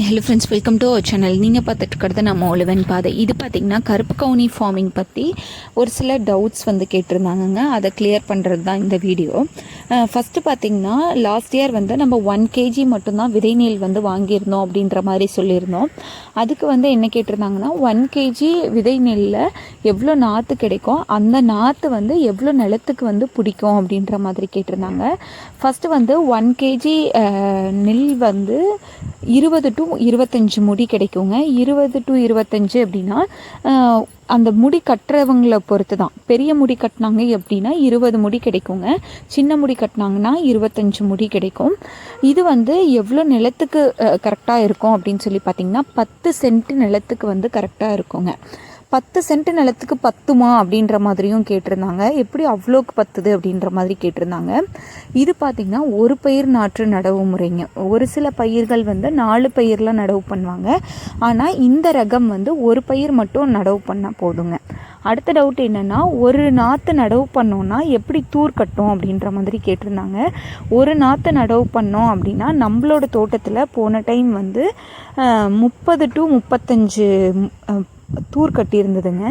Hello friends, welcome to our channel. நீங்கள் பார்த்துட்ருக்கிறது நம்ம ஒளிவன் பாதை. இது பார்த்திங்கன்னா கருப்பு கவுனி ஃபார்மிங் பற்றி ஒரு சில டவுட்ஸ் கேட்டிருந்தாங்கங்க. அதை கிளியர் பண்ணுறது தான் இந்த வீடியோ. ஃபஸ்ட்டு பார்த்திங்கன்னா லாஸ்ட் இயர் நம்ம 1 kg மட்டும்தான் விதை நெல் வாங்கியிருந்தோம் அப்படின்ற மாதிரி சொல்லியிருந்தோம். அதுக்கு என்ன கேட்டிருந்தாங்கன்னா 1 kg விதை நெல்லில் எவ்வளோ நாற்று கிடைக்கும், அந்த நாற்று எவ்வளோ நிலத்துக்கு பிடிக்கும் அப்படின்ற மாதிரி கேட்டிருந்தாங்க. ஃபஸ்ட்டு 1 kg நெல் 20 to 25 முடி கிடைக்குங்க. 20 to 25 அப்படின்னா அந்த முடி கட்டுறவங்களை பொறுத்து தான். பெரிய முடி கட்டினாங்க அப்படின்னா 20 முடி கிடைக்குங்க. சின்ன முடி கட்டினாங்கன்னா 25 முடி கிடைக்கும். இது எவ்வளோ நிலத்துக்கு கரெக்டாக இருக்கும் அப்படின்னு சொல்லி பார்த்திங்கன்னா 10 சென்ட் நிலத்துக்கு கரெக்டாக இருக்குங்க. 10 சென்ட் நிலத்துக்கு பத்துமா அப்படின்ற மாதிரியும் கேட்டிருந்தாங்க. எப்படி அவ்வளோக்கு பத்துது அப்படின்ற மாதிரி கேட்டிருந்தாங்க. இது பார்த்திங்கன்னா ஒரு பயிர் நாற்று நடவு முறைங்க. ஒரு சில பயிர்கள் 4 பயிர்லாம் நடவு பண்ணுவாங்க. ஆனால் இந்த ரகம் ஒரு பயிர் மட்டும் நடவு பண்ணால் போதுங்க. அடுத்த டவுட் என்னென்னா, ஒரு நாற்று நடவு பண்ணோன்னா எப்படி தூர் கட்டும் அப்படின்ற மாதிரி கேட்டிருந்தாங்க. ஒரு நாற்று நடவு பண்ணோம் அப்படின்னா நம்மளோட தோட்டத்தில் போன டைம் 30 to 35 தூர் கட்டியிருந்ததுங்க.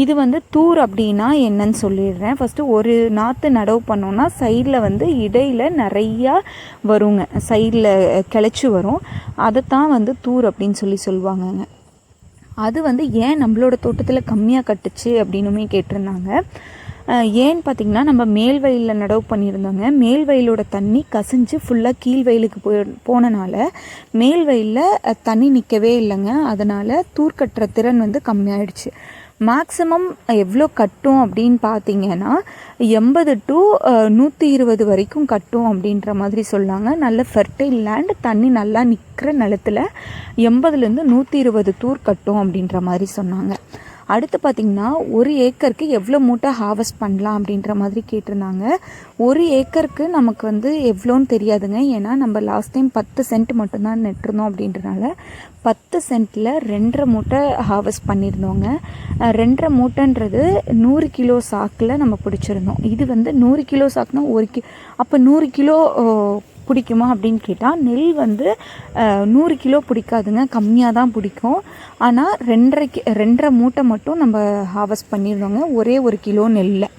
இது தூர் அப்படின்னா என்னன்னு சொல்லிடுறேன். ஃபஸ்ட்டு ஒரு நாற்று நடவு பண்ணோன்னா சைடில் இடையில் நிறையா வருங்க, சைடில் கிளச்சி வரும். அதைத்தான் தூர் அப்படின்னு சொல்லுவாங்கங்க. அது ஏன் நம்மளோட தோட்டத்தில் கம்மியாக கட்டுச்சு அப்படின்னுமே கேட்டிருந்தாங்க. ஏன்னு பார்த்திங்கன்னா நம்ம மேல் வயலில் நடவு பண்ணியிருந்தோங்க. மேல் வயலோட தண்ணி கசிஞ்சு ஃபுல்லாக கீழ் வயலுக்கு போனனால மேல் வயலில் தண்ணி நிற்கவே இல்லைங்க. அதனால் தூர் கட்டுற திறன் கம்மியாயிடுச்சு. மேக்ஸிமம் எவ்வளோ கட்டும் அப்படின்னு பார்த்தீங்கன்னா 80 to 120 வரைக்கும் கட்டும் அப்படின்ற மாதிரி சொன்னாங்க. நல்ல ஃபெர்டைல் லேண்ட், தண்ணி நல்லா நிற்கிற நிலத்தில் 80லேருந்து 120 தூர் கட்டும் அப்படின்ற மாதிரி சொன்னாங்க. அடுத்து பார்த்திங்கன்னா 1 ஏக்கருக்கு எவ்வளோ மூட்டை ஹார்வெஸ்ட் பண்ணலாம் அப்படின்ற மாதிரி கேட்டிருந்தாங்க. 1 ஏக்கருக்கு நமக்கு எவ்வளோன்னு தெரியாதுங்க. ஏன்னா நம்ம லாஸ்ட் டைம் 10 சென்ட் மட்டும்தான் நெட்டிருந்தோம் அப்படின்றனால 10 சென்ட்டில் 2.5 மூட்டை ஹார்வெஸ்ட் பண்ணியிருந்தோங்க. 2.5 மூட்டைன்றது 100 கிலோ சாக்கில் நம்ம பிடிச்சிருந்தோம். இது 100 கிலோ சாக்குனா அப்போ 100 கிலோ பிடிக்குமா அப்படின்னு கேட்டால் நெல் 100 கிலோ பிடிக்காதுங்க, கம்மியாக தான் பிடிக்கும். ஆனால் 2.5 மூட்டை மட்டும் நம்ம ஹார்வெஸ்ட் பண்ணியிருந்தோங்க ஒரே 1 கிலோ நெல்லில்.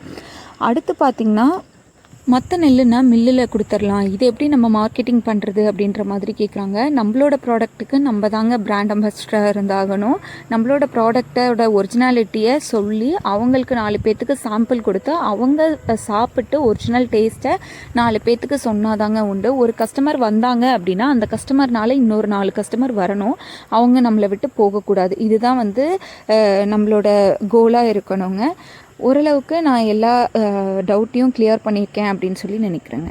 அடுத்து பார்த்திங்கன்னா மற்ற நெல்லுன்னா மில்லில் கொடுத்துடலாம், இது எப்படி நம்ம மார்க்கெட்டிங் பண்ணுறது அப்படின்ற மாதிரி கேட்குறாங்க. நம்மளோட ப்ராடக்ட்டுக்கு நம்ம தாங்க பிராண்ட் அம்பாசிடராக இருந்தாகணும். நம்மளோட ப்ராடக்டோட ஒரிஜினாலிட்டியை சொல்லி அவங்களுக்கு 4 பேர்த்துக்கு சாம்பிள் கொடுத்து அவங்க சாப்பிட்டு ஒரிஜினல் டேஸ்ட்டை 4 பேர்த்துக்கு சொன்னாதாங்க உண்டு. ஒரு கஸ்டமர் வந்தாங்க அப்படின்னா அந்த கஸ்டமர்னால இன்னொரு 4 கஸ்டமர் வரணும், அவங்க நம்மளை விட்டு போகக்கூடாது. இதுதான் நம்மளோட கோலாக இருக்கணுங்க. ஓரளவுக்கு நான் எல்லா டவுட்டையும் கிளியர் பண்ணியிருக்கேன் அப்படின்னு நினைக்கிறேங்க.